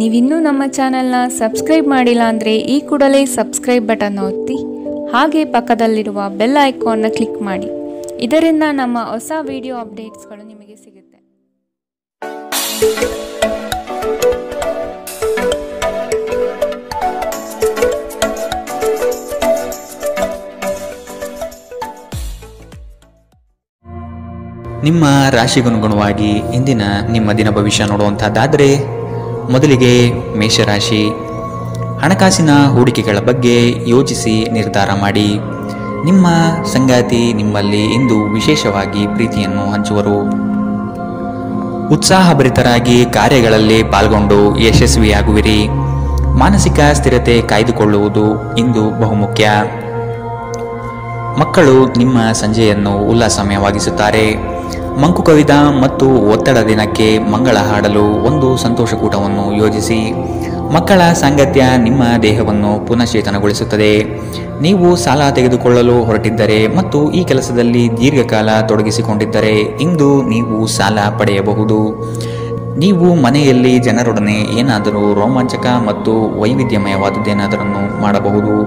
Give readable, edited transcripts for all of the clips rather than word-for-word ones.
ನೀವಿನ್ನೂ ನಮ್ಮ ಚಾನೆಲ್ನ ಸಬ್ಸ್ಕ್ರೈಬ್ ಮಾಡಿಲ್ಲ ಅಂದರೆ ಈ ಕೂಡಲೇ ಸಬ್ಸ್ಕ್ರೈಬ್ ಬಟನ್ ಒತ್ತಿ ಹಾಗೆ ಪಕ್ಕದಲ್ಲಿರುವ ಬೆಲ್ ಐಕಾನ್ನ ಕ್ಲಿಕ್ ಮಾಡಿ. ಇದರಿಂದ ನಮ್ಮ ಹೊಸ ವಿಡಿಯೋ ಅಪ್ಡೇಟ್ಸ್ಗಳು ನಿಮಗೆ ಸಿಗುತ್ತೆ. ನಿಮ್ಮ ರಾಶಿಗನುಗುಣವಾಗಿ ಇಂದಿನ ನಿಮ್ಮ ದಿನ ಭವಿಷ್ಯ ನೋಡುವಂಥದ್ದಾದರೆ ಮೊದಲಿಗೆ ಮೇಷರಾಶಿ. ಹಣಕಾಸಿನ ಹೂಡಿಕೆಗಳ ಬಗ್ಗೆ ಯೋಚಿಸಿ ನಿರ್ಧಾರ ಮಾಡಿ. ನಿಮ್ಮ ಸಂಗಾತಿ ನಿಮ್ಮಲ್ಲಿ ಇಂದು ವಿಶೇಷವಾಗಿ ಪ್ರೀತಿಯನ್ನು ಹಂಚುವರು. ಉತ್ಸಾಹಭರಿತರಾಗಿ ಕಾರ್ಯಗಳಲ್ಲಿ ಪಾಲ್ಗೊಂಡು ಯಶಸ್ವಿಯಾಗುವಿರಿ. ಮಾನಸಿಕ ಸ್ಥಿರತೆ ಕಾಯ್ದುಕೊಳ್ಳುವುದು ಇಂದು ಬಹುಮುಖ್ಯ. ಮಕ್ಕಳು ನಿಮ್ಮ ಸಂಜೆಯನ್ನು ಉಲ್ಲಾಸಮಯವಾಗಿಸುತ್ತಾರೆ. ಮಂಕು ಕವಿದ ಮತ್ತು ಒತ್ತಡ ದಿನಕ್ಕೆ ಮಂಗಳ ಹಾಡಲು ಒಂದು ಸಂತೋಷಕೂಟವನ್ನು ಯೋಜಿಸಿ. ಮಕ್ಕಳ ಸಾಂಗತ್ಯ ನಿಮ್ಮ ದೇಹವನ್ನು ಪುನಶ್ಚೇತನಗೊಳಿಸುತ್ತದೆ. ನೀವು ಸಾಲ ತೆಗೆದುಕೊಳ್ಳಲು ಹೊರಟಿದ್ದರೆ ಮತ್ತು ಈ ಕೆಲಸದಲ್ಲಿ ದೀರ್ಘಕಾಲ ತೊಡಗಿಸಿಕೊಂಡಿದ್ದರೆ ಇಂದು ನೀವು ಸಾಲ ಪಡೆಯಬಹುದು. ನೀವು ಮನೆಯಲ್ಲಿ ಜನರೊಡನೆ ಏನಾದರೂ ರೋಮಾಂಚಕ ಮತ್ತು ವೈವಿಧ್ಯಮಯವಾದದ್ದೇನಾದರನ್ನು ಮಾಡಬಹುದು.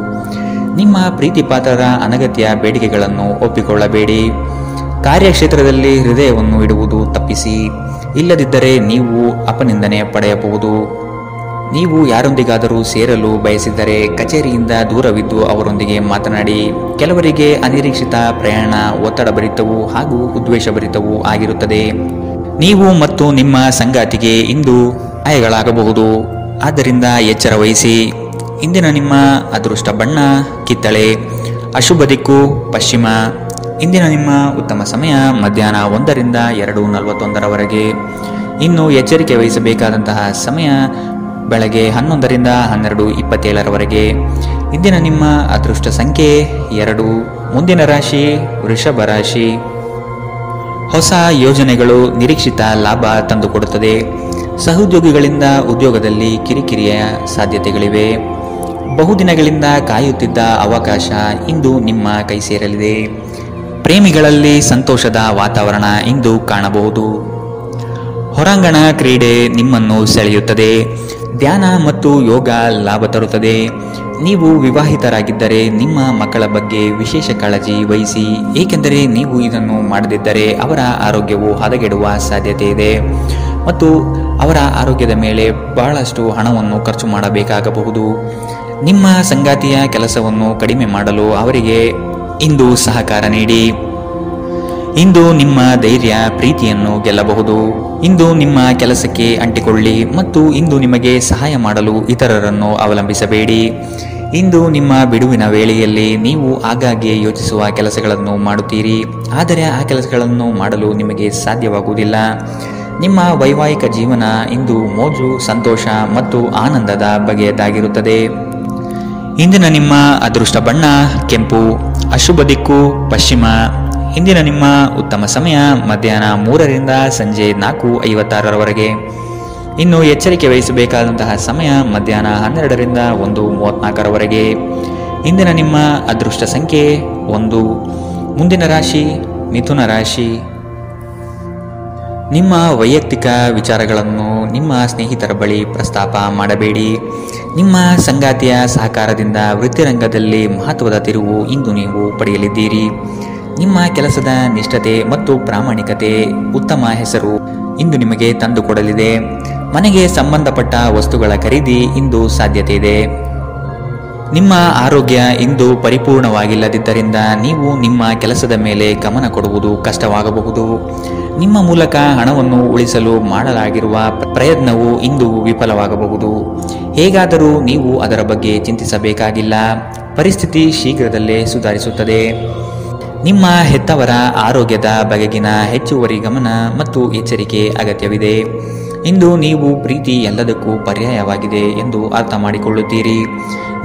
ನಿಮ್ಮ ಪ್ರೀತಿಪಾತ್ರರ ಅನಗತ್ಯ ಬೇಡಿಕೆಗಳನ್ನು ಒಪ್ಪಿಕೊಳ್ಳಬೇಡಿ. ಕಾರ್ಯಕ್ಷೇತ್ರದಲ್ಲಿ ಹೃದಯವನ್ನು ಇಡುವುದು ತಪ್ಪಿಸಿ. ಇಲ್ಲದಿದ್ದರೆ ನೀವು ಅಪನಿಂದನೆ ಪಡೆಯಬಹುದು. ನೀವು ಯಾರೊಂದಿಗಾದರೂ ಸೇರಲು ಬಯಸಿದ್ದರೆ ಕಚೇರಿಯಿಂದ ದೂರವಿದ್ದು ಅವರೊಂದಿಗೆ ಮಾತನಾಡಿ. ಕೆಲವರಿಗೆ ಅನಿರೀಕ್ಷಿತ ಪ್ರಯಾಣ ಒತ್ತಡಭರಿತವೂ ಹಾಗೂ ಉದ್ವೇಷಭರಿತವೂ ಆಗಿರುತ್ತದೆ. ನೀವು ಮತ್ತು ನಿಮ್ಮ ಸಂಗಾತಿಗೆ ಇಂದು ಗಾಯಗಳಾಗಬಹುದು. ಆದ್ದರಿಂದ ಎಚ್ಚರ ವಹಿಸಿ. ಇಂದಿನ ನಿಮ್ಮ ಅದೃಷ್ಟ ಬಣ್ಣ ಕಿತ್ತಳೆ. ಅಶುಭ ದಿಕ್ಕು ಪಶ್ಚಿಮ. ಇಂದಿನ ನಿಮ್ಮ ಉತ್ತಮ ಸಮಯ ಮಧ್ಯಾಹ್ನ 1 ರಿಂದ 2:41 ಇನ್ನು ಎಚ್ಚರಿಕೆ ವಹಿಸಬೇಕಾದಂತಹ ಸಮಯ ಬೆಳಗ್ಗೆ 11 ರಿಂದ 12:27 ಇಂದಿನ ನಿಮ್ಮ ಅದೃಷ್ಟ ಸಂಖ್ಯೆ 2. ಮುಂದಿನ ರಾಶಿ ವೃಷಭ ರಾಶಿ. ಹೊಸ ಯೋಜನೆಗಳು ನಿರೀಕ್ಷಿತ ಲಾಭ ತಂದುಕೊಡುತ್ತದೆ. ಸಹೋದ್ಯೋಗಿಗಳಿಂದ ಉದ್ಯೋಗದಲ್ಲಿ ಕಿರಿಕಿರಿಯ ಸಾಧ್ಯತೆಗಳಿವೆ. ಬಹುದಿನಗಳಿಂದ ಕಾಯುತ್ತಿದ್ದ ಅವಕಾಶ ಇಂದು ನಿಮ್ಮ ಕೈ ಸೇರಲಿದೆ. ಪ್ರೇಮಿಗಳಲ್ಲಿ ಸಂತೋಷದ ವಾತಾವರಣ ಇಂದು ಕಾಣಬಹುದು. ಹೊರಾಂಗಣ ಕ್ರೀಡೆ ನಿಮ್ಮನ್ನು ಸೆಳೆಯುತ್ತದೆ. ಧ್ಯಾನ ಮತ್ತು ಯೋಗ ಲಾಭ ತರುತ್ತದೆ. ನೀವು ವಿವಾಹಿತರಾಗಿದ್ದರೆ ನಿಮ್ಮ ಮಕ್ಕಳ ಬಗ್ಗೆ ವಿಶೇಷ ಕಾಳಜಿ ವಹಿಸಿ, ಏಕೆಂದರೆ ನೀವು ಇದನ್ನು ಮಾಡದಿದ್ದರೆ ಅವರ ಆರೋಗ್ಯವು ಹದಗೆಡುವ ಸಾಧ್ಯತೆ ಇದೆ ಮತ್ತು ಅವರ ಆರೋಗ್ಯದ ಮೇಲೆ ಬಹಳಷ್ಟು ಹಣವನ್ನು ಖರ್ಚು ಮಾಡಬೇಕಾಗಬಹುದು. ನಿಮ್ಮ ಸಂಗಾತಿಯ ಕೆಲಸವನ್ನು ಕಡಿಮೆ ಮಾಡಲು ಅವರಿಗೆ ಇಂದು ಸಹಕಾರ ನೀಡಿ. ಇಂದು ನಿಮ್ಮ ಧೈರ್ಯ ಪ್ರೀತಿಯನ್ನು ಗೆಲ್ಲಬಹುದು. ಇಂದು ನಿಮ್ಮ ಕೆಲಸಕ್ಕೆ ಅಂಟಿಕೊಳ್ಳಿ ಮತ್ತು ಇಂದು ನಿಮಗೆ ಸಹಾಯ ಮಾಡಲು ಇತರರನ್ನು ಅವಲಂಬಿಸಬೇಡಿ. ಇಂದು ನಿಮ್ಮ ಬಿಡುವಿನ ವೇಳೆಯಲ್ಲಿ ನೀವು ಆಗಾಗ್ಗೆ ಯೋಚಿಸುವ ಕೆಲಸಗಳನ್ನು ಮಾಡುತ್ತೀರಿ, ಆದರೆ ಆ ಕೆಲಸಗಳನ್ನು ಮಾಡಲು ನಿಮಗೆ ಸಾಧ್ಯವಾಗುವುದಿಲ್ಲ. ನಿಮ್ಮ ವೈವಾಹಿಕ ಜೀವನ ಇಂದು ಮೋಜು, ಸಂತೋಷ ಮತ್ತು ಆನಂದದ ಬಗೆಯದಾಗಿರುತ್ತದೆ. ಇಂದಿನ ನಿಮ್ಮ ಅದೃಷ್ಟ ಬಣ್ಣ ಕೆಂಪು. ಅಶುಭ ದಿಕ್ಕು ಪಶ್ಚಿಮ. ಇಂದಿನ ನಿಮ್ಮ ಉತ್ತಮ ಸಮಯ ಮಧ್ಯಾಹ್ನ 3 ರಿಂದ ಸಂಜೆ 4:56 ಇನ್ನು ಎಚ್ಚರಿಕೆ ವಹಿಸಬೇಕಾದಂತಹ ಸಮಯ ಮಧ್ಯಾಹ್ನ 12 ರಿಂದ 1:34 ಇಂದಿನ ನಿಮ್ಮ ಅದೃಷ್ಟ ಸಂಖ್ಯೆ 1. ಮುಂದಿನ ರಾಶಿ ಮಿಥುನ ರಾಶಿ. ನಿಮ್ಮ ವೈಯಕ್ತಿಕ ವಿಚಾರಗಳನ್ನು ನಿಮ್ಮ ಸ್ನೇಹಿತರ ಬಳಿ ಪ್ರಸ್ತಾಪ ಮಾಡಬೇಡಿ. ನಿಮ್ಮ ಸಂಗಾತಿಯ ಸಹಕಾರದಿಂದ ವೃತ್ತಿರಂಗದಲ್ಲಿ ಮಹತ್ವದ ತಿರುವು ಇಂದು ನೀವು ಪಡೆಯಲಿದ್ದೀರಿ. ನಿಮ್ಮ ಕೆಲಸದ ನಿಷ್ಠತೆ ಮತ್ತು ಪ್ರಾಮಾಣಿಕತೆ ಉತ್ತಮ ಹೆಸರು ಇಂದು ನಿಮಗೆ ತಂದುಕೊಡಲಿದೆ. ಮನೆಗೆ ಸಂಬಂಧಪಟ್ಟ ವಸ್ತುಗಳ ಖರೀದಿ ಇಂದು ಸಾಧ್ಯತೆ ಇದೆ. ನಿಮ್ಮ ಆರೋಗ್ಯ ಇಂದು ಪರಿಪೂರ್ಣವಾಗಿಲ್ಲದಿದ್ದರಿಂದ ನೀವು ನಿಮ್ಮ ಕೆಲಸದ ಮೇಲೆ ಗಮನ ಕೊಡುವುದು ಕಷ್ಟವಾಗಬಹುದು. ನಿಮ್ಮ ಮೂಲಕ ಹಣವನ್ನು ಉಳಿಸಲು ಮಾಡಲಾಗಿರುವ ಪ್ರಯತ್ನವು ಇಂದು ವಿಫಲವಾಗಬಹುದು. ಹೇಗಾದರೂ ನೀವು ಅದರ ಬಗ್ಗೆ ಚಿಂತಿಸಬೇಕಾಗಿಲ್ಲ. ಪರಿಸ್ಥಿತಿ ಶೀಘ್ರದಲ್ಲೇ ಸುಧಾರಿಸುತ್ತದೆ. ನಿಮ್ಮ ಹೆತ್ತವರ ಆರೋಗ್ಯದ ಬಗೆಗಿನ ಹೆಚ್ಚುವರಿ ಗಮನ ಮತ್ತು ಎಚ್ಚರಿಕೆ ಅಗತ್ಯವಿದೆ. ಇಂದು ನೀವು ಪ್ರೀತಿ ಎಲ್ಲದಕ್ಕೂ ಪರ್ಯಾಯವಾಗಿದೆ ಎಂದು ಅರ್ಥ ಮಾಡಿಕೊಳ್ಳುತ್ತೀರಿ.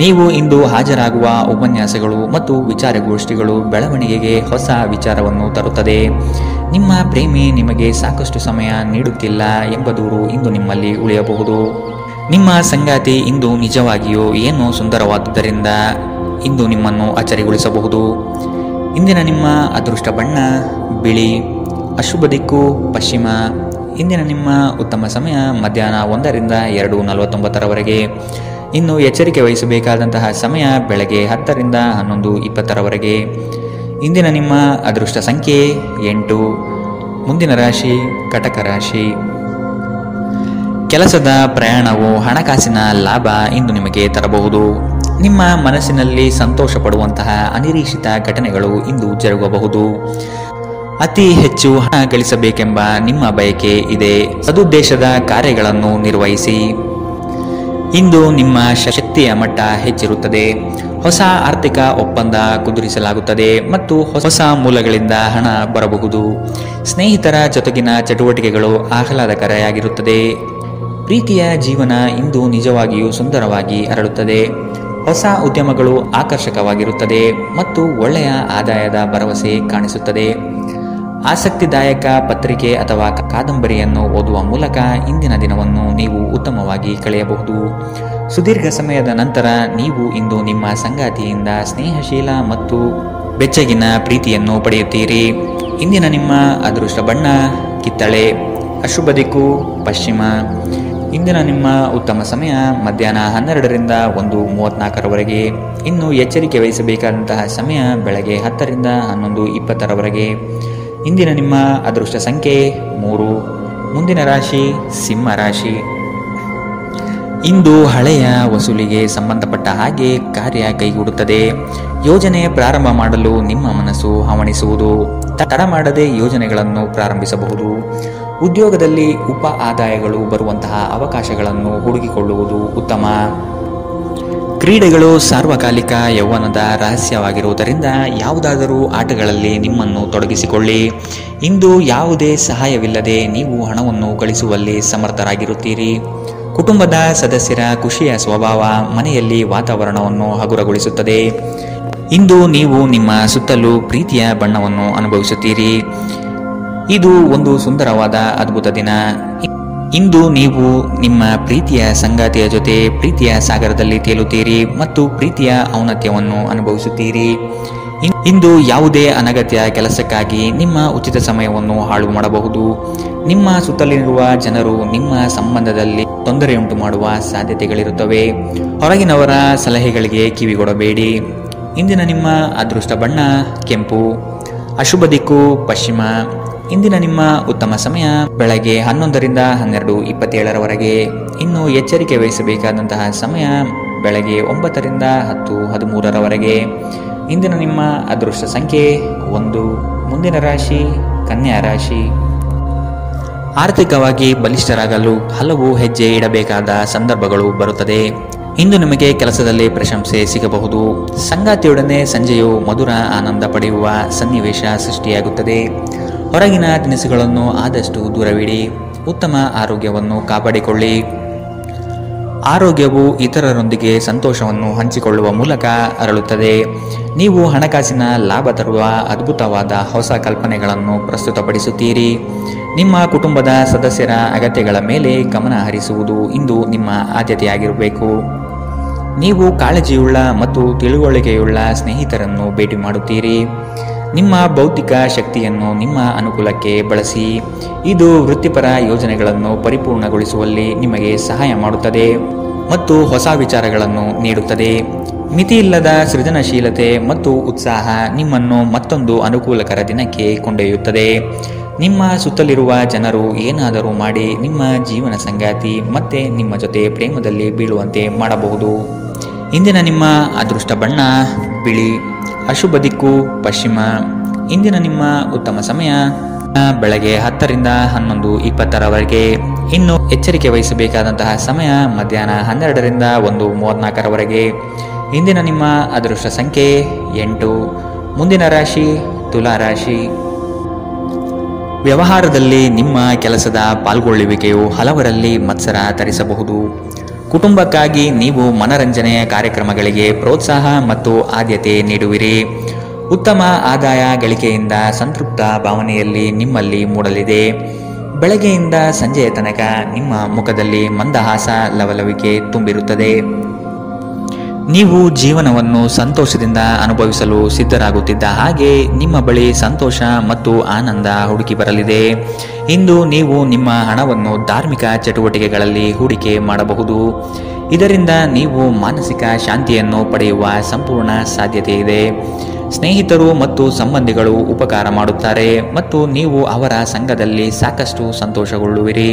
ನೀವು ಇಂದು ಹಾಜರಾಗುವ ಉಪನ್ಯಾಸಗಳು ಮತ್ತು ವಿಚಾರಗೋಷ್ಠಿಗಳು ಬೆಳವಣಿಗೆಗೆ ಹೊಸ ವಿಚಾರವನ್ನು ತರುತ್ತದೆ. ನಿಮ್ಮ ಪ್ರೇಮಿ ನಿಮಗೆ ಸಾಕಷ್ಟು ಸಮಯ ನೀಡುತ್ತಿಲ್ಲ ಎಂಬ ದೂರು ಇಂದು ನಿಮ್ಮಲ್ಲಿ ಉಳಿಯಬಹುದು. ನಿಮ್ಮ ಸಂಗಾತಿ ಇಂದು ನಿಜವಾಗಿಯೂ ಏನೋ ಸುಂದರವಾದುದರಿಂದ ಇಂದು ನಿಮ್ಮನ್ನು ಅಚ್ಚರಿಗೊಳಿಸಬಹುದು. ಇಂದಿನ ನಿಮ್ಮ ಅದೃಷ್ಟ ಬಣ್ಣ ಬಿಳಿ. ಅಶುಭ ದಿಕ್ಕು ಪಶ್ಚಿಮ. ಇಂದಿನ ನಿಮ್ಮ ಉತ್ತಮ ಸಮಯ ಮಧ್ಯಾಹ್ನ 1ರಿಂದ 2:49 ಇನ್ನು ಎಚ್ಚರಿಕೆ ವಹಿಸಬೇಕಾದಂತಹ ಸಮಯ ಬೆಳಗ್ಗೆ 10ರಿಂದ 11:20 ಇಂದಿನ ನಿಮ್ಮ ಅದೃಷ್ಟ ಸಂಖ್ಯೆ 8. ಮುಂದಿನ ರಾಶಿ ಕಟಕ ರಾಶಿ. ಕೆಲಸದ ಪ್ರಯಾಣವು ಹಣಕಾಸಿನ ಲಾಭ ಇಂದು ನಿಮಗೆ ತರಬಹುದು. ನಿಮ್ಮ ಮನಸ್ಸಿನಲ್ಲಿ ಸಂತೋಷ ಪಡುವಂತಹ ಅನಿರೀಕ್ಷಿತ ಘಟನೆಗಳು ಇಂದು ಜರುಗಬಹುದು. ಅತಿ ಹೆಚ್ಚು ಹಣ ಗಳಿಸಬೇಕೆಂಬ ನಿಮ್ಮ ಬಯಕೆ ಇದೆ. ಸದುದ್ದೇಶದ ಕಾರ್ಯಗಳನ್ನು ನಿರ್ವಹಿಸಿ. ಇಂದು ನಿಮ್ಮ ಶಕ್ತಿಯ ಮಟ್ಟ ಹೆಚ್ಚಿರುತ್ತದೆ. ಹೊಸ ಆರ್ಥಿಕ ಒಪ್ಪಂದ ಕುದುರಿಸಲಾಗುತ್ತದೆ ಮತ್ತು ಹೊಸ ಮೂಲಗಳಿಂದ ಹಣ ಬರಬಹುದು. ಸ್ನೇಹಿತರ ಜೊತೆಗಿನ ಚಟುವಟಿಕೆಗಳು ಆಹ್ಲಾದಕರವಾಗಿರುತ್ತದೆ. ಪ್ರೀತಿಯ ಜೀವನ ಇಂದು ನಿಜವಾಗಿಯೂ ಸುಂದರವಾಗಿ ಅರಳುತ್ತದೆ. ಹೊಸ ಉದ್ಯಮಗಳು ಆಕರ್ಷಕವಾಗಿರುತ್ತದೆ ಮತ್ತು ಒಳ್ಳೆಯ ಆದಾಯದ ಭರವಸೆ ಕಾಣಿಸುತ್ತದೆ. ಆಸಕ್ತಿದಾಯಕ ಪತ್ರಿಕೆ ಅಥವಾ ಕಾದಂಬರಿಯನ್ನು ಓದುವ ಮೂಲಕ ಇಂದಿನ ದಿನವನ್ನು ನೀವು ಉತ್ತಮವಾಗಿ ಕಳೆಯಬಹುದು. ಸುದೀರ್ಘ ಸಮಯದ ನಂತರ ನೀವು ಇಂದು ನಿಮ್ಮ ಸಂಗಾತಿಯಿಂದ ಸ್ನೇಹಶೀಲ ಮತ್ತು ಬೆಚ್ಚಗಿನ ಪ್ರೀತಿಯನ್ನು ಪಡೆಯುತ್ತೀರಿ. ಇಂದಿನ ನಿಮ್ಮ ಅದೃಷ್ಟ ಬಣ್ಣ ಕಿತ್ತಳೆ. ಅಶುಭ ದಿಕ್ಕು ಪಶ್ಚಿಮ. ಇಂದಿನ ನಿಮ್ಮ ಉತ್ತಮ ಸಮಯ ಮಧ್ಯಾಹ್ನ 12ರಿಂದ 1:34 ಇನ್ನು ಎಚ್ಚರಿಕೆ ವಹಿಸಬೇಕಾದಂತಹ ಸಮಯ ಬೆಳಗ್ಗೆ 10ರಿಂದ 11:20 ಇಂದಿನ ನಿಮ್ಮ ಅದೃಷ್ಟ ಸಂಖ್ಯೆ 3. ಮುಂದಿನ ರಾಶಿ ಸಿಂಹ ರಾಶಿ. ಇಂದು ಹಳೆಯ ವಸೂಲಿಗೆ ಸಂಬಂಧಪಟ್ಟ ಹಾಗೆ ಕಾರ್ಯ ಕೈಗೂಡುತ್ತದೆ. ಯೋಜನೆ ಪ್ರಾರಂಭ ಮಾಡಲು ನಿಮ್ಮ ಮನಸ್ಸು ಹವಣಿಸುವುದು. ತಡ ಮಾಡದೆ ಯೋಜನೆಗಳನ್ನು ಪ್ರಾರಂಭಿಸಬಹುದು. ಉದ್ಯೋಗದಲ್ಲಿ ಉಪ ಆದಾಯಗಳು ಬರುವಂತಹ ಅವಕಾಶಗಳನ್ನು ಹುಡುಕಿಕೊಳ್ಳುವುದು ಉತ್ತಮ. ಕ್ರೀಡೆಗಳು ಸಾರ್ವಕಾಲಿಕ ಯೌವನದ ರಹಸ್ಯವಾಗಿರುವುದರಿಂದ ಯಾವುದಾದರೂ ಆಟಗಳಲ್ಲಿ ನಿಮ್ಮನ್ನು ತೊಡಗಿಸಿಕೊಳ್ಳಿ. ಇಂದು ಯಾವುದೇ ಸಹಾಯವಿಲ್ಲದೆ ನೀವು ಹಣವನ್ನು ಗಳಿಸುವಲ್ಲಿ ಸಮರ್ಥರಾಗಿರುತ್ತೀರಿ. ಕುಟುಂಬದ ಸದಸ್ಯರ ಖುಷಿಯ ಸ್ವಭಾವ ಮನೆಯಲ್ಲಿ ವಾತಾವರಣವನ್ನು ಹಗುರಗೊಳಿಸುತ್ತದೆ. ಇಂದು ನೀವು ನಿಮ್ಮ ಸುತ್ತಲೂ ಪ್ರೀತಿಯ ಬಣ್ಣವನ್ನು ಅನುಭವಿಸುತ್ತೀರಿ. ಇದು ಒಂದು ಸುಂದರವಾದ ಅದ್ಭುತ ದಿನ. ಇಂದು ನೀವು ನಿಮ್ಮ ಪ್ರೀತಿಯ ಸಂಗಾತಿಯ ಜೊತೆ ಪ್ರೀತಿಯ ಸಾಗರದಲ್ಲಿ ತೇಲುತ್ತೀರಿ ಮತ್ತು ಪ್ರೀತಿಯ ಔನ್ನತ್ಯವನ್ನು ಅನುಭವಿಸುತ್ತೀರಿ. ಇಂದು ಯಾವುದೇ ಅನಗತ್ಯ ಕೆಲಸಕ್ಕಾಗಿ ನಿಮ್ಮ ಉಚಿತ ಸಮಯವನ್ನು ಹಾಳು ಮಾಡಬಹುದು. ನಿಮ್ಮ ಸುತ್ತಲಿರುವ ಜನರು ನಿಮ್ಮ ಸಂಬಂಧದಲ್ಲಿ ತೊಂದರೆಯುಂಟು ಮಾಡುವ ಸಾಧ್ಯತೆಗಳಿರುತ್ತವೆ. ಹೊರಗಿನವರ ಸಲಹೆಗಳಿಗೆ ಕಿವಿಗೊಡಬೇಡಿ. ಇಂದಿನ ನಿಮ್ಮ ಅದೃಷ್ಟ ಬಣ್ಣ ಕೆಂಪು. ಅಶುಭ ದಿಕ್ಕು ಪಶ್ಚಿಮ. ಇಂದಿನ ನಿಮ್ಮ ಉತ್ತಮ ಸಮಯ ಬೆಳಗ್ಗೆ 11ರಿಂದ 12:27 ಇನ್ನು ಎಚ್ಚರಿಕೆ ವಹಿಸಬೇಕಾದಂತಹ ಸಮಯ ಬೆಳಗ್ಗೆ 9ರಿಂದ 10:13 ಇಂದಿನ ನಿಮ್ಮ ಅದೃಷ್ಟ ಸಂಖ್ಯೆ 1. ಮುಂದಿನ ರಾಶಿ ಕನ್ಯಾ ರಾಶಿ. ಆರ್ಥಿಕವಾಗಿ ಬಲಿಷ್ಠರಾಗಲು ಹಲವು ಹೆಜ್ಜೆ ಇಡಬೇಕಾದ ಸಂದರ್ಭಗಳು ಬರುತ್ತದೆ. ಇಂದು ನಿಮಗೆ ಕೆಲಸದಲ್ಲಿ ಪ್ರಶಂಸೆ ಸಿಗಬಹುದು. ಸಂಗಾತಿಯೊಡನೆ ಸಂಜೆಯು ಮಧುರ ಆನಂದ ಪಡೆಯುವ ಸನ್ನಿವೇಶ ಸೃಷ್ಟಿಯಾಗುತ್ತದೆ. ಹೊರಗಿನ ತಿನಿಸುಗಳನ್ನು ಆದಷ್ಟು ದೂರವಿಡಿ. ಉತ್ತಮ ಆರೋಗ್ಯವನ್ನು ಕಾಪಾಡಿಕೊಳ್ಳಿ. ಆರೋಗ್ಯವು ಇತರರೊಂದಿಗೆ ಸಂತೋಷವನ್ನು ಹಂಚಿಕೊಳ್ಳುವ ಮೂಲಕ ಅರಳುತ್ತದೆ. ನೀವು ಹಣಕಾಸಿನ ಲಾಭ ತರುವ ಅದ್ಭುತವಾದ ಹೊಸ ಕಲ್ಪನೆಗಳನ್ನು ಪ್ರಸ್ತುತಪಡಿಸುತ್ತೀರಿ. ನಿಮ್ಮ ಕುಟುಂಬದ ಸದಸ್ಯರ ಅಗತ್ಯಗಳ ಮೇಲೆ ಗಮನ ಹರಿಸುವುದು ಇಂದು ನಿಮ್ಮ ಆದ್ಯತೆಯಾಗಿರಬೇಕು. ನೀವು ಕಾಳಜಿಯುಳ್ಳ ಮತ್ತು ತಿಳುವಳಿಕೆಯುಳ್ಳ ಸ್ನೇಹಿತರನ್ನು ಭೇಟಿ ಮಾಡುತ್ತೀರಿ. ನಿಮ್ಮ ಬೌದ್ಧಿಕ ಶಕ್ತಿಯನ್ನು ನಿಮ್ಮ ಅನುಕೂಲಕ್ಕೆ ಬಳಸಿ. ಇದು ವೃತ್ತಿಪರ ಯೋಜನೆಗಳನ್ನು ಪರಿಪೂರ್ಣಗೊಳಿಸುವಲ್ಲಿ ನಿಮಗೆ ಸಹಾಯ ಮಾಡುತ್ತದೆ ಮತ್ತು ಹೊಸ ವಿಚಾರಗಳನ್ನು ನೀಡುತ್ತದೆ. ಮಿತಿಯಿಲ್ಲದ ಸೃಜನಶೀಲತೆ ಮತ್ತು ಉತ್ಸಾಹ ನಿಮ್ಮನ್ನು ಮತ್ತೊಂದು ಅನುಕೂಲಕರ ದಿನಕ್ಕೆ ಕೊಂಡೊಯ್ಯುತ್ತದೆ. ನಿಮ್ಮ ಸುತ್ತಲಿರುವ ಜನರು ಏನಾದರೂ ಮಾಡಿ ನಿಮ್ಮ ಜೀವನ ಸಂಗಾತಿ ಮತ್ತೆ ನಿಮ್ಮ ಜೊತೆ ಪ್ರೇಮದಲ್ಲಿ ಬೀಳುವಂತೆ ಮಾಡಬಹುದು. ಇಂದಿನ ನಿಮ್ಮ ಅದೃಷ್ಟ ಬಣ್ಣ ಬಿಳಿ. ಅಶುಭ ದಿಕ್ಕು ಪಶ್ಚಿಮ. ಇಂದಿನ ನಿಮ್ಮ ಉತ್ತಮ ಸಮಯ ಬೆಳಗ್ಗೆ 10ರಿಂದ 11:20 ಇನ್ನು ಎಚ್ಚರಿಕೆ ವಹಿಸಬೇಕಾದಂತಹ ಸಮಯ ಮಧ್ಯಾಹ್ನ 12ರಿಂದ 1:34 ಇಂದಿನ ನಿಮ್ಮ ಅದೃಷ್ಟ ಸಂಖ್ಯೆ 8. ಮುಂದಿನ ರಾಶಿ ತುಲಾ ರಾಶಿ. ವ್ಯವಹಾರದಲ್ಲಿ ನಿಮ್ಮ ಕೆಲಸದ ಪಾಲ್ಗೊಳ್ಳುವಿಕೆಯು ಹಲವರಲ್ಲಿ ಮತ್ಸರ ತರಿಸಬಹುದು. ಕುಟುಂಬಕ್ಕಾಗಿ ನೀವು ಮನರಂಜನೆಯ ಕಾರ್ಯಕ್ರಮಗಳಿಗೆ ಪ್ರೋತ್ಸಾಹ ಮತ್ತು ಆದ್ಯತೆ ನೀಡುವಿರಿ. ಉತ್ತಮ ಆದಾಯ ಗಳಿಕೆಯಿಂದ ಸಂತೃಪ್ತ ಭಾವನೆಯಲ್ಲಿ ನಿಮ್ಮಲ್ಲಿ ಮೂಡಲಿದೆ. ಬೆಳಗ್ಗೆಯಿಂದ ಸಂಜೆಯ ತನಕ ನಿಮ್ಮ ಮುಖದಲ್ಲಿ ಮಂದಹಾಸ ಲವಲವಿಕೆ ತುಂಬಿರುತ್ತದೆ. ನೀವು ಜೀವನವನ್ನು ಸಂತೋಷದಿಂದ ಅನುಭವಿಸಲು ಸಿದ್ಧರಾಗುತ್ತಿದ್ದ ಹಾಗೆ ನಿಮ್ಮ ಬಳಿ ಸಂತೋಷ ಮತ್ತು ಆನಂದ ಹುಡುಕಿ ಬರಲಿದೆ. ಇಂದು ನೀವು ನಿಮ್ಮ ಹಣವನ್ನು ಧಾರ್ಮಿಕ ಚಟುವಟಿಕೆಗಳಲ್ಲಿ ಹೂಡಿಕೆ ಮಾಡಬಹುದು. ಇದರಿಂದ ನೀವು ಮಾನಸಿಕ ಶಾಂತಿಯನ್ನು ಪಡೆಯುವ ಸಂಪೂರ್ಣ ಸಾಧ್ಯತೆ ಇದೆ. ಸ್ನೇಹಿತರು ಮತ್ತು ಸಂಬಂಧಿಗಳು ಉಪಕಾರ ಮಾಡುತ್ತಾರೆ ಮತ್ತು ನೀವು ಅವರ ಸಂಘದಲ್ಲಿ ಸಾಕಷ್ಟು ಸಂತೋಷಗೊಳ್ಳುವಿರಿ.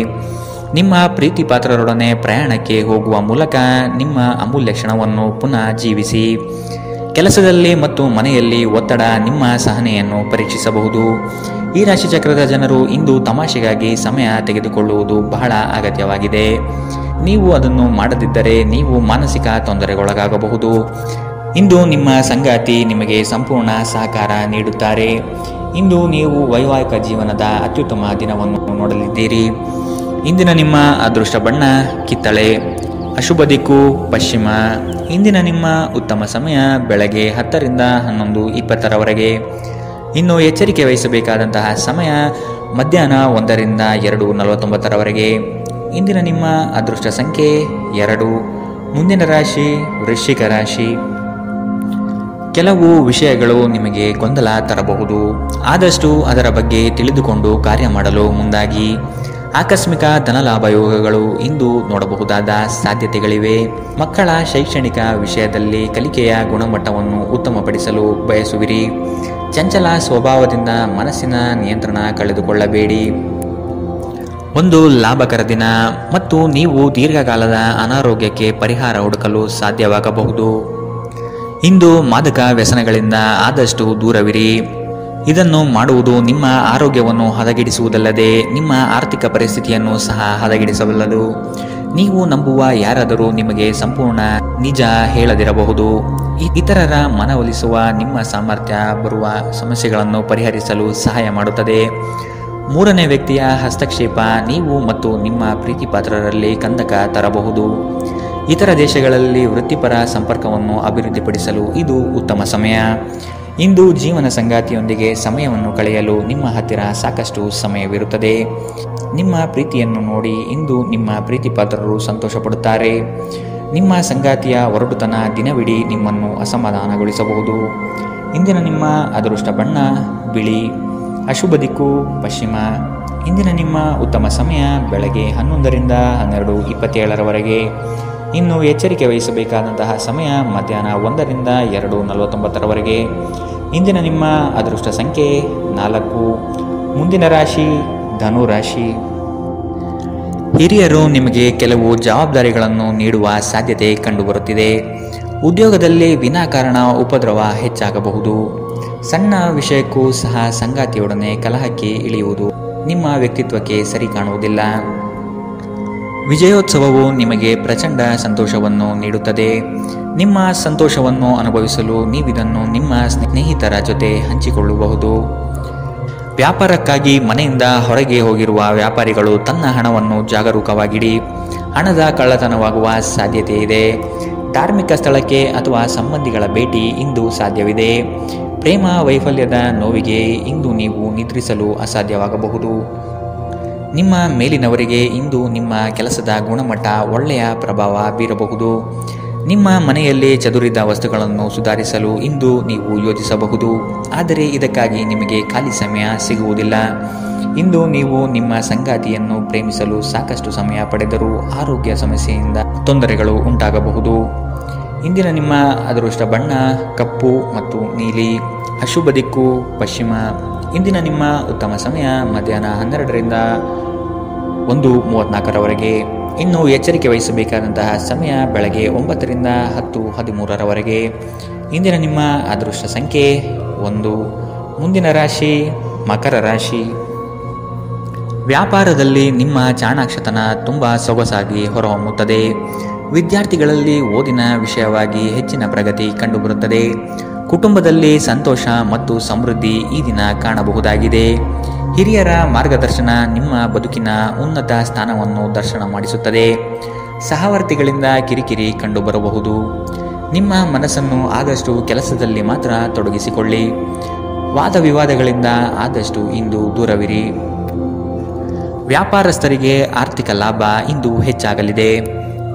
ನಿಮ್ಮ ಪ್ರೀತಿ ಪಾತ್ರರೊಡನೆ ಪ್ರಯಾಣಕ್ಕೆ ಹೋಗುವ ಮೂಲಕ ನಿಮ್ಮ ಅಮೂಲ್ಯ ಕ್ಷಣವನ್ನು ಪುನಃ ಜೀವಿಸಿ. ಕೆಲಸದಲ್ಲಿ ಮತ್ತು ಮನೆಯಲ್ಲಿ ಒತ್ತಡ ನಿಮ್ಮ ಸಹನೆಯನ್ನು ಪರೀಕ್ಷಿಸಬಹುದು. ಈ ರಾಶಿಚಕ್ರದ ಜನರು ಇಂದು ತಮಾಷೆಗಾಗಿ ಸಮಯ ತೆಗೆದುಕೊಳ್ಳುವುದು ಬಹಳ ಅಗತ್ಯವಾಗಿದೆ. ನೀವು ಅದನ್ನು ಮಾಡದಿದ್ದರೆ ನೀವು ಮಾನಸಿಕ ತೊಂದರೆಗೊಳಗಾಗಬಹುದು. ಇಂದು ನಿಮ್ಮ ಸಂಗಾತಿ ನಿಮಗೆ ಸಂಪೂರ್ಣ ಸಹಕಾರ ನೀಡುತ್ತಾರೆ. ಇಂದು ನೀವು ವೈವಾಹಿಕ ಜೀವನದ ಅತ್ಯುತ್ತಮ ದಿನವನ್ನು ನೋಡಲಿದ್ದೀರಿ. ಇಂದಿನ ನಿಮ್ಮ ಅದೃಷ್ಟ ಬಣ್ಣ ಕಿತ್ತಳೆ, ಅಶುಭ ದಿಕ್ಕು ಪಶ್ಚಿಮ. ಇಂದಿನ ನಿಮ್ಮ ಉತ್ತಮ ಸಮಯ ಬೆಳಗ್ಗೆ 10 ರಿಂದ 11:20 ಇನ್ನು ಎಚ್ಚರಿಕೆ ವಹಿಸಬೇಕಾದಂತಹ ಸಮಯ ಮಧ್ಯಾಹ್ನ 1 ರಿಂದ 2:49 ಇಂದಿನ ನಿಮ್ಮ ಅದೃಷ್ಟ ಸಂಖ್ಯೆ 2. ಮುಂದಿನ ರಾಶಿ ವೃಶ್ಚಿಕ ರಾಶಿ. ಕೆಲವು ವಿಷಯಗಳು ನಿಮಗೆ ಗೊಂದಲ ತರಬಹುದು. ಆದಷ್ಟು ಅದರ ಬಗ್ಗೆ ತಿಳಿದುಕೊಂಡು ಕಾರ್ಯ ಮಾಡಲು ಮುಂದಾಗಿ. ಆಕಸ್ಮಿಕ ಧನಲಾಭ ಯೋಗಗಳು ಇಂದು ನೋಡಬಹುದಾದ ಸಾಧ್ಯತೆಗಳಿವೆ. ಮಕ್ಕಳ ಶೈಕ್ಷಣಿಕ ವಿಷಯದಲ್ಲಿ ಕಲಿಕೆಯ ಗುಣಮಟ್ಟವನ್ನು ಉತ್ತಮಪಡಿಸಲು ಬಯಸುವಿರಿ. ಚಂಚಲ ಸ್ವಭಾವದಿಂದ ಮನಸ್ಸಿನ ನಿಯಂತ್ರಣ ಕಳೆದುಕೊಳ್ಳಬೇಡಿ. ಒಂದು ಲಾಭಕರ ದಿನ ಮತ್ತು ನೀವು ದೀರ್ಘಕಾಲದ ಅನಾರೋಗ್ಯಕ್ಕೆ ಪರಿಹಾರ ಹುಡುಕಲು ಸಾಧ್ಯವಾಗಬಹುದು. ಇಂದು ಮಾದಕ ವ್ಯಸನಗಳಿಂದ ಆದಷ್ಟು ದೂರವಿರಿ. ಇದನ್ನು ಮಾಡುವುದು ನಿಮ್ಮ ಆರೋಗ್ಯವನ್ನು ಹದಗೆಡಿಸುವುದಲ್ಲದೆ ನಿಮ್ಮ ಆರ್ಥಿಕ ಪರಿಸ್ಥಿತಿಯನ್ನು ಸಹ ಹದಗೆಡಿಸಬಲ್ಲದು. ನೀವು ನಂಬುವ ಯಾರಾದರೂ ನಿಮಗೆ ಸಂಪೂರ್ಣ ನಿಜ ಹೇಳದಿರಬಹುದು. ಇತರರ ಮನವೊಲಿಸುವ ನಿಮ್ಮ ಸಾಮರ್ಥ್ಯ ಬರುವ ಸಮಸ್ಯೆಗಳನ್ನು ಪರಿಹರಿಸಲು ಸಹಾಯ ಮಾಡುತ್ತದೆ. ಮೂರನೇ ವ್ಯಕ್ತಿಯ ಹಸ್ತಕ್ಷೇಪ ನೀವು ಮತ್ತು ನಿಮ್ಮ ಪ್ರೀತಿ ಪಾತ್ರರಲ್ಲಿ ಕಂದಕ ತರಬಹುದು. ಇತರ ದೇಶಗಳಲ್ಲಿ ವೃತ್ತಿಪರ ಸಂಪರ್ಕವನ್ನು ಅಭಿವೃದ್ಧಿಪಡಿಸಲು ಇದು ಉತ್ತಮ ಸಮಯ. ಇಂದು ಜೀವನ ಸಂಗಾತಿಯೊಂದಿಗೆ ಸಮಯವನ್ನು ಕಳೆಯಲು ನಿಮ್ಮ ಹತ್ತಿರ ಸಾಕಷ್ಟು ಸಮಯವಿರುತ್ತದೆ. ನಿಮ್ಮ ಪ್ರೀತಿಯನ್ನು ನೋಡಿ ಇಂದು ನಿಮ್ಮ ಪ್ರೀತಿ ಪಾತ್ರರು ಸಂತೋಷಪಡುತ್ತಾರೆ. ನಿಮ್ಮ ಸಂಗಾತಿಯ ಒರಟುತನ ದಿನವಿಡೀ ನಿಮ್ಮನ್ನು ಅಸಮಾಧಾನಗೊಳಿಸಬಹುದು. ಇಂದಿನ ನಿಮ್ಮ ಅದೃಷ್ಟ ಬಣ್ಣ ಬಿಳಿ, ಅಶುಭ ದಿಕ್ಕು ಪಶ್ಚಿಮ. ಇಂದಿನ ನಿಮ್ಮ ಉತ್ತಮ ಸಮಯ ಬೆಳಗ್ಗೆ 11 ರಿಂದ 12:27 ಇನ್ನು ಎಚ್ಚರಿಕೆ ವಹಿಸಬೇಕಾದಂತಹ ಸಮಯ ಮಧ್ಯಾಹ್ನ 1 ರಿಂದ 2:49 ಇಂದಿನ ನಿಮ್ಮ ಅದೃಷ್ಟ ಸಂಖ್ಯೆ 4. ಮುಂದಿನ ರಾಶಿ ಧನು ರಾಶಿ. ಹಿರಿಯರು ನಿಮಗೆ ಕೆಲವು ಜವಾಬ್ದಾರಿಗಳನ್ನು ನೀಡುವ ಸಾಧ್ಯತೆ ಕಂಡುಬರುತ್ತಿದೆ. ಉದ್ಯೋಗದಲ್ಲಿ ವಿನಾಕಾರಣ ಉಪದ್ರವ ಹೆಚ್ಚಾಗಬಹುದು. ಸಣ್ಣ ವಿಷಯಕ್ಕೂ ಸಹ ಸಂಗಾತಿಯೊಡನೆ ಕಲಹಕ್ಕೆ ಇಳಿಯುವುದು ನಿಮ್ಮ ವ್ಯಕ್ತಿತ್ವಕ್ಕೆ ಸರಿ ಕಾಣುವುದಿಲ್ಲ. ವಿಜಯೋತ್ಸವವು ನಿಮಗೆ ಪ್ರಚಂಡ ಸಂತೋಷವನ್ನು ನೀಡುತ್ತದೆ. ನಿಮ್ಮ ಸಂತೋಷವನ್ನು ಅನುಭವಿಸಲು ನೀವಿದನ್ನು ನಿಮ್ಮ ಸ್ನೇಹಿತರ ಜೊತೆ ಹಂಚಿಕೊಳ್ಳಬಹುದು. ವ್ಯಾಪಾರಕ್ಕಾಗಿ ಮನೆಯಿಂದ ಹೊರಗೆ ಹೋಗಿರುವ ವ್ಯಾಪಾರಿಗಳು ತನ್ನ ಹಣವನ್ನು ಜಾಗರೂಕವಾಗಿಡಿ. ಹಣದ ಕಳ್ಳತನವಾಗುವ ಸಾಧ್ಯತೆ ಇದೆ. ಧಾರ್ಮಿಕ ಸ್ಥಳಕ್ಕೆ ಅಥವಾ ಸಂಬಂಧಿಗಳ ಭೇಟಿ ಇಂದು ಸಾಧ್ಯವಿದೆ. ಪ್ರೇಮ ವೈಫಲ್ಯದ ನೋವಿಗೆ ಇಂದು ನೀವು ನಿದ್ರಿಸಲು ಅಸಾಧ್ಯವಾಗಬಹುದು. ನಿಮ್ಮ ಮೇಲಿನವರಿಗೆ ಇಂದು ನಿಮ್ಮ ಕೆಲಸದ ಗುಣಮಟ್ಟ ಒಳ್ಳೆಯ ಪ್ರಭಾವ ಬೀರಬಹುದು. ನಿಮ್ಮ ಮನೆಯಲ್ಲಿ ಚದುರಿದ ವಸ್ತುಗಳನ್ನು ಸುಧಾರಿಸಲು ಇಂದು ನೀವು ಯೋಜಿಸಬಹುದು. ಆದರೆ ಇದಕ್ಕಾಗಿ ನಿಮಗೆ ಖಾಲಿ ಸಮಯ ಸಿಗುವುದಿಲ್ಲ. ಇಂದು ನೀವು ನಿಮ್ಮ ಸಂಗಾತಿಯನ್ನು ಪ್ರೇಮಿಸಲು ಸಾಕಷ್ಟು ಸಮಯ ಪಡೆದರೂ ಆರೋಗ್ಯ ಸಮಸ್ಯೆಯಿಂದ ತೊಂದರೆಗಳು ಉಂಟಾಗಬಹುದು. ಇಂದಿನ ನಿಮ್ಮ ಅದೃಷ್ಟ ಬಣ್ಣ ಕಪ್ಪು ಮತ್ತು ನೀಲಿ, ಅಶುಭ ದಿಕ್ಕು ಪಶ್ಚಿಮ. ಇಂದಿನ ನಿಮ್ಮ ಉತ್ತಮ ಸಮಯ ಮಧ್ಯಾಹ್ನ 12 ರಿಂದ 1:34 ಇನ್ನು ಎಚ್ಚರಿಕೆ ವಹಿಸಬೇಕಾದಂತಹ ಸಮಯ ಬೆಳಗ್ಗೆ 9 ರಿಂದ 10:13 ಇಂದಿನ ನಿಮ್ಮ ಅದೃಷ್ಟ ಸಂಖ್ಯೆ 1. ಮುಂದಿನ ರಾಶಿ ಮಕರ ರಾಶಿ. ವ್ಯಾಪಾರದಲ್ಲಿ ನಿಮ್ಮ ಚಾಣಾಕ್ಷತನ ತುಂಬ ಸೊಗಸಾಗಿ ಹೊರಹೊಮ್ಮುತ್ತದೆ. ವಿದ್ಯಾರ್ಥಿಗಳಲ್ಲಿ ಓದಿನ ವಿಷಯವಾಗಿ ಹೆಚ್ಚಿನ ಪ್ರಗತಿ ಕಂಡುಬರುತ್ತದೆ. ಕುಟುಂಬದಲ್ಲಿ ಸಂತೋಷ ಮತ್ತು ಸಮೃದ್ಧಿ ಈ ದಿನ ಕಾಣಬಹುದಾಗಿದೆ. ಹಿರಿಯರ ಮಾರ್ಗದರ್ಶನ ನಿಮ್ಮ ಬದುಕಿನ ಉನ್ನತ ಸ್ಥಾನವನ್ನು ದರ್ಶನ ಮಾಡಿಸುತ್ತದೆ. ಸಹವರ್ತಿಗಳಿಂದ ಕಿರಿಕಿರಿ ಕಂಡುಬರಬಹುದು. ನಿಮ್ಮ ಮನಸ್ಸನ್ನು ಆದಷ್ಟು ಕೆಲಸದಲ್ಲಿ ಮಾತ್ರ ತೊಡಗಿಸಿಕೊಳ್ಳಿ. ವಾದ ವಿವಾದಗಳಿಂದ ಆದಷ್ಟು ಇಂದು ದೂರವಿರಿ. ವ್ಯಾಪಾರಸ್ಥರಿಗೆ ಆರ್ಥಿಕ ಲಾಭ ಇಂದು ಹೆಚ್ಚಾಗಲಿದೆ.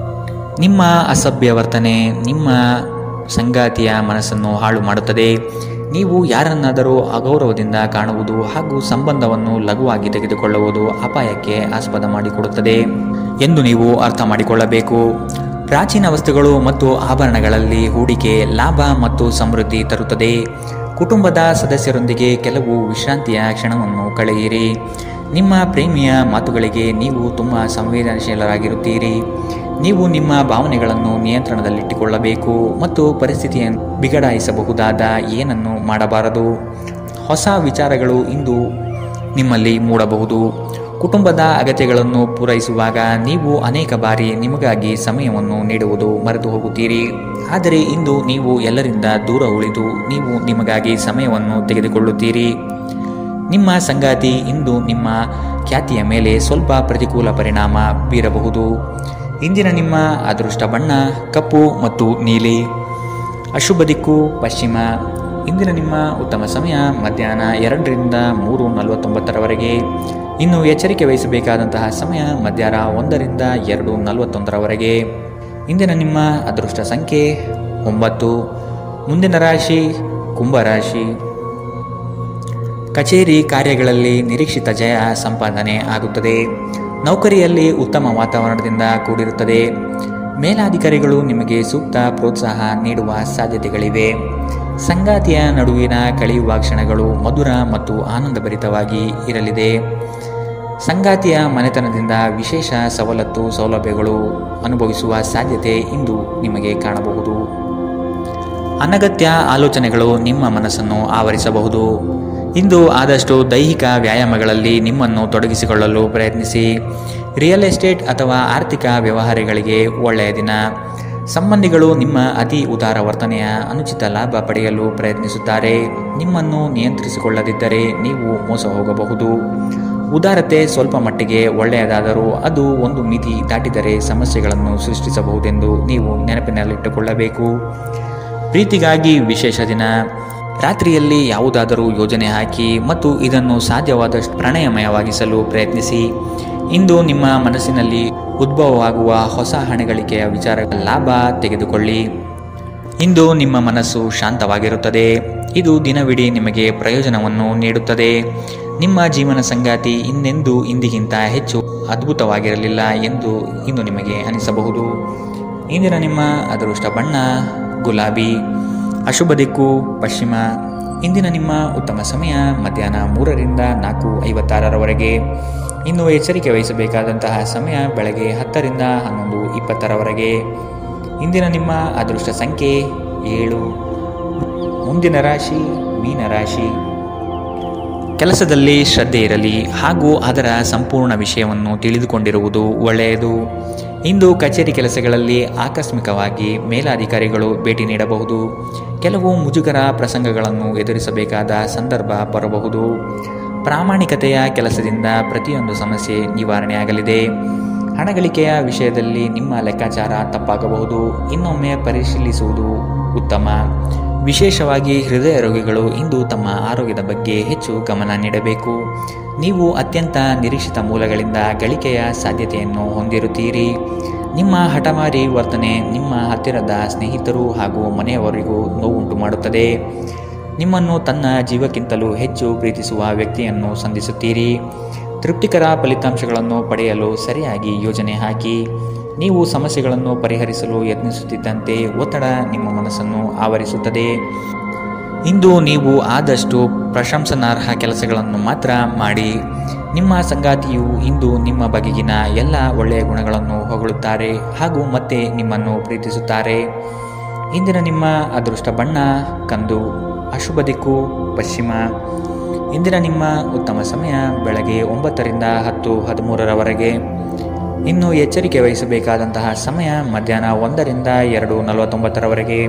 ನಿಮ್ಮ ಅಸಭ್ಯ ವರ್ತನೆ ನಿಮ್ಮ ಸಂಗಾತಿಯ ಮನಸ್ಸನ್ನು ಹಾಳು ಮಾಡುತ್ತದೆ. ನೀವು ಯಾರನ್ನಾದರೂ ಅಗೌರವದಿಂದ ಕಾಣುವುದು ಹಾಗೂ ಸಂಬಂಧವನ್ನು ಲಘುವಾಗಿ ತೆಗೆದುಕೊಳ್ಳುವುದು ಅಪಾಯಕ್ಕೆ ಆಸ್ಪದ ಮಾಡಿಕೊಡುತ್ತದೆ ಎಂದು ನೀವು ಅರ್ಥ ಮಾಡಿಕೊಳ್ಳಬೇಕು. ಪ್ರಾಚೀನ ವಸ್ತುಗಳು ಮತ್ತು ಆಭರಣಗಳಲ್ಲಿ ಹೂಡಿಕೆ ಲಾಭ ಮತ್ತು ಸಮೃದ್ಧಿ ತರುತ್ತದೆ. ಕುಟುಂಬದ ಸದಸ್ಯರೊಂದಿಗೆ ಕೆಲವು ವಿಶ್ರಾಂತಿಯ ಕ್ಷಣವನ್ನು ಕಳೆಯಿರಿ. ನಿಮ್ಮ ಪ್ರೇಮಿಯ ಮಾತುಗಳಿಗೆ ನೀವು ತುಂಬ ಸಂವೇದನಶೀಲರಾಗಿರುತ್ತೀರಿ. ನೀವು ನಿಮ್ಮ ಭಾವನೆಗಳನ್ನು ನಿಯಂತ್ರಣದಲ್ಲಿಟ್ಟುಕೊಳ್ಳಬೇಕು ಮತ್ತು ಪರಿಸ್ಥಿತಿಯನ್ನು ಬಿಗಡಾಯಿಸಬಹುದಾದ ಏನನ್ನು ಮಾಡಬಾರದು. ಹೊಸ ವಿಚಾರಗಳು ಇಂದು ನಿಮ್ಮಲ್ಲಿ ಮೂಡಬಹುದು. ಕುಟುಂಬದ ಅಗತ್ಯಗಳನ್ನು ಪೂರೈಸುವಾಗ ನೀವು ಅನೇಕ ಬಾರಿ ನಿಮಗಾಗಿ ಸಮಯವನ್ನು ನೀಡುವುದು ಮರೆತು ಹೋಗುತ್ತೀರಿ. ಆದರೆ ಇಂದು ನೀವು ಎಲ್ಲರಿಂದ ದೂರ ಉಳಿದು ನೀವು ನಿಮಗಾಗಿ ಸಮಯವನ್ನು ತೆಗೆದುಕೊಳ್ಳುತ್ತೀರಿ. ನಿಮ್ಮ ಸಂಗಾತಿ ಇಂದು ನಿಮ್ಮ ಖ್ಯಾತಿಯ ಮೇಲೆ ಸ್ವಲ್ಪ ಪ್ರತಿಕೂಲ ಪರಿಣಾಮ ಬೀರಬಹುದು. ಇಂದಿನ ನಿಮ್ಮ ಅದೃಷ್ಟ ಬಣ್ಣ ಕಪ್ಪು ಮತ್ತು ನೀಲಿ. ಅಶುಭ ದಿಕ್ಕು ಪಶ್ಚಿಮ. ಇಂದಿನ ನಿಮ್ಮ ಉತ್ತಮ ಸಮಯ ಮಧ್ಯಾಹ್ನ 2 ರಿಂದ 3:49 ಇನ್ನು ಎಚ್ಚರಿಕೆ ವಹಿಸಬೇಕಾದಂತಹ ಸಮಯ ಮಧ್ಯಾಹ್ನ 1 ರಿಂದ 2:41 ಇಂದಿನ ನಿಮ್ಮ ಅದೃಷ್ಟ ಸಂಖ್ಯೆ 9. ಮುಂದಿನ ರಾಶಿ ಕುಂಭರಾಶಿ. ಕಚೇರಿ ಕಾರ್ಯಗಳಲ್ಲಿ ನಿರೀಕ್ಷಿತ ಜಯ ಸಂಪಾದನೆ ಆಗುತ್ತದೆ. ನೌಕರಿಯಲ್ಲಿ ಉತ್ತಮ ವಾತಾವರಣದಿಂದ ಕೂಡಿರುತ್ತದೆ. ಮೇಲಾಧಿಕಾರಿಗಳು ನಿಮಗೆ ಸೂಕ್ತ ಪ್ರೋತ್ಸಾಹ ನೀಡುವ ಸಾಧ್ಯತೆಗಳಿವೆ. ಸಂಗಾತಿಯ ನಡುವಿನ ಕಳೆಯುವ ಕ್ಷಣಗಳು ಮಧುರ ಮತ್ತು ಆನಂದಭರಿತವಾಗಿ ಇರಲಿದೆ. ಸಂಗಾತಿಯ ಮನೆತನದಿಂದ ವಿಶೇಷ ಸೌಲಭ್ಯಗಳು ಅನುಭವಿಸುವ ಸಾಧ್ಯತೆ ಇಂದು ನಿಮಗೆ ಕಾಣಬಹುದು. ಅನಗತ್ಯ ಆಲೋಚನೆಗಳು ನಿಮ್ಮ ಮನಸ್ಸನ್ನು ಆವರಿಸಬಹುದು. ಇಂದು ಆದಷ್ಟು ದೈಹಿಕ ವ್ಯಾಯಾಮಗಳಲ್ಲಿ ನಿಮ್ಮನ್ನು ತೊಡಗಿಸಿಕೊಳ್ಳಲು ಪ್ರಯತ್ನಿಸಿ. ರಿಯಲ್ ಎಸ್ಟೇಟ್ ಅಥವಾ ಆರ್ಥಿಕ ವ್ಯವಹಾರಗಳಿಗೆ ಒಳ್ಳೆಯ ದಿನ. ಸಂಬಂಧಿಗಳು ನಿಮ್ಮ ಅತಿ ಉದಾರ ವರ್ತನೆಯ ಅನುಚಿತ ಲಾಭ ಪಡೆಯಲು ಪ್ರಯತ್ನಿಸುತ್ತಾರೆ. ನಿಮ್ಮನ್ನು ನಿಯಂತ್ರಿಸಿಕೊಳ್ಳದಿದ್ದರೆ ನೀವು ಮೋಸ ಹೋಗಬಹುದು. ಉದಾರತೆ ಸ್ವಲ್ಪ ಮಟ್ಟಿಗೆ ಒಳ್ಳೆಯದಾದರೂ ಅದು ಒಂದು ಮಿತಿ ದಾಟಿದರೆ ಸಮಸ್ಯೆಗಳನ್ನು ಸೃಷ್ಟಿಸಬಹುದೆಂದು ನೀವು ನೆನಪಿನಲ್ಲಿಟ್ಟುಕೊಳ್ಳಬೇಕು. ಪ್ರೀತಿಗಾಗಿ ವಿಶೇಷ ದಿನ. ರಾತ್ರಿಯಲ್ಲಿ ಯಾವುದಾದರೂ ಯೋಜನೆ ಹಾಕಿ ಮತ್ತು ಇದನ್ನು ಸಾಧ್ಯವಾದಷ್ಟು ಪ್ರಣಯಮಯವಾಗಿಸಲು ಪ್ರಯತ್ನಿಸಿ. ಇಂದು ನಿಮ್ಮ ಮನಸ್ಸಿನಲ್ಲಿ ಉದ್ಭವವಾಗುವ ಹೊಸ ಹಣಗಳಿಕೆಯ ವಿಚಾರಗಳ ಲಾಭ ತೆಗೆದುಕೊಳ್ಳಿ. ಇಂದು ನಿಮ್ಮ ಮನಸ್ಸು ಶಾಂತವಾಗಿರುತ್ತದೆ. ಇದು ದಿನವಿಡೀ ನಿಮಗೆ ಪ್ರಯೋಜನವನ್ನು ನೀಡುತ್ತದೆ. ನಿಮ್ಮ ಜೀವನ ಸಂಗಾತಿ ಇನ್ನೆಂದೂ ಇಂದಿಗಿಂತ ಹೆಚ್ಚು ಅದ್ಭುತವಾಗಿರಲಿಲ್ಲ ಎಂದು ಇಂದು ನಿಮಗೆ ಅನಿಸಬಹುದು. ಇಂದಿನ ನಿಮ್ಮ ಅದೃಷ್ಟ ಬಣ್ಣ ಗುಲಾಬಿ. ಅಶುಭ ದಿಕ್ಕು ಪಶ್ಚಿಮ. ಇಂದಿನ ನಿಮ್ಮ ಉತ್ತಮ ಸಮಯ ಮಧ್ಯಾಹ್ನ 3 ರಿಂದ 4:56 ಇನ್ನು ಎಚ್ಚರಿಕೆ ವಹಿಸಬೇಕಾದಂತಹ ಸಮಯ ಬೆಳಗ್ಗೆ 10 ರಿಂದ 11:20 ಇಂದಿನ ನಿಮ್ಮ ಅದೃಷ್ಟ ಸಂಖ್ಯೆ 7. ಮುಂದಿನ ರಾಶಿ ಮೀನರಾಶಿ. ಕೆಲಸದಲ್ಲಿ ಶ್ರದ್ಧೆ ಇರಲಿ ಹಾಗೂ ಅದರ ಸಂಪೂರ್ಣ ವಿಷಯವನ್ನು ತಿಳಿದುಕೊಂಡಿರುವುದು ಒಳ್ಳೆಯದು. ಇಂದು ಕಚೇರಿ ಕೆಲಸಗಳಲ್ಲಿ ಆಕಸ್ಮಿಕವಾಗಿ ಮೇಲಾಧಿಕಾರಿಗಳು ಭೇಟಿ ನೀಡಬಹುದು. ಕೆಲವು ಮುಜುಗರ ಪ್ರಸಂಗಗಳನ್ನು ಎದುರಿಸಬೇಕಾದ ಸಂದರ್ಭ ಬರಬಹುದು. ಪ್ರಾಮಾಣಿಕತೆಯ ಕೆಲಸದಿಂದ ಪ್ರತಿಯೊಂದು ಸಮಸ್ಯೆ ನಿವಾರಣೆಯಾಗಲಿದೆ. ಹಣಗಳಿಕೆಯ ವಿಷಯದಲ್ಲಿ ನಿಮ್ಮ ಲೆಕ್ಕಾಚಾರ ತಪ್ಪಾಗಬಹುದು. ಇನ್ನೊಮ್ಮೆ ಪರಿಶೀಲಿಸುವುದು ಉತ್ತಮ. ವಿಶೇಷವಾಗಿ ಹೃದಯ ರೋಗಿಗಳು ಇಂದು ತಮ್ಮ ಆರೋಗ್ಯದ ಬಗ್ಗೆ ಹೆಚ್ಚು ಗಮನ ನೀಡಬೇಕು. ನೀವು ಅತ್ಯಂತ ನಿರೀಕ್ಷಿತ ಮೂಲಗಳಿಂದ ಗಳಿಕೆಯ ಸಾಧ್ಯತೆಯನ್ನು ಹೊಂದಿರುತ್ತೀರಿ. ನಿಮ್ಮ ಹಠಮಾರಿ ವರ್ತನೆ ನಿಮ್ಮ ಹತ್ತಿರದ ಸ್ನೇಹಿತರು ಹಾಗೂ ಮನೆಯವರಿಗೂ ನೋವುಂಟು ಮಾಡುತ್ತದೆ. ನಿಮ್ಮನ್ನು ತನ್ನ ಜೀವಕ್ಕಿಂತಲೂ ಹೆಚ್ಚು ಪ್ರೀತಿಸುವ ವ್ಯಕ್ತಿಯನ್ನು ಸಂಧಿಸುತ್ತೀರಿ. ತೃಪ್ತಿಕರ ಫಲಿತಾಂಶಗಳನ್ನು ಪಡೆಯಲು ಸರಿಯಾಗಿ ಯೋಜನೆ ಹಾಕಿ. ನೀವು ಸಮಸ್ಯೆಗಳನ್ನು ಪರಿಹರಿಸಲು ಯತ್ನಿಸುತ್ತಿದ್ದಂತೆ ಒತ್ತಡ ನಿಮ್ಮ ಮನಸ್ಸನ್ನು ಆವರಿಸುತ್ತದೆ. ಇಂದು ನೀವು ಆದಷ್ಟು ಪ್ರಶಂಸನಾರ್ಹ ಕೆಲಸಗಳನ್ನು ಮಾತ್ರ ಮಾಡಿ. ನಿಮ್ಮ ಸಂಗಾತಿಯು ಇಂದು ನಿಮ್ಮ ಬಗೆಗಿನ ಎಲ್ಲ ಒಳ್ಳೆಯ ಗುಣಗಳನ್ನು ಹೊಗಳುತ್ತಾರೆ ಹಾಗೂ ಮತ್ತೆ ನಿಮ್ಮನ್ನು ಪ್ರೀತಿಸುತ್ತಾರೆ. ಇಂದಿನ ನಿಮ್ಮ ಅದೃಷ್ಟ ಬಣ್ಣ ಕಂದು. ಅಶುಭ ದಿಕ್ಕು ಪಶ್ಚಿಮ. ಇಂದಿನ ನಿಮ್ಮ ಉತ್ತಮ ಸಮಯ ಬೆಳಗ್ಗೆ 9 ರಿಂದ 10:13 ಇನ್ನು ಎಚ್ಚರಿಕೆ ವಹಿಸಬೇಕಾದಂತಹ ಸಮಯ ಮಧ್ಯಾಹ್ನ 1 ರಿಂದ 2:49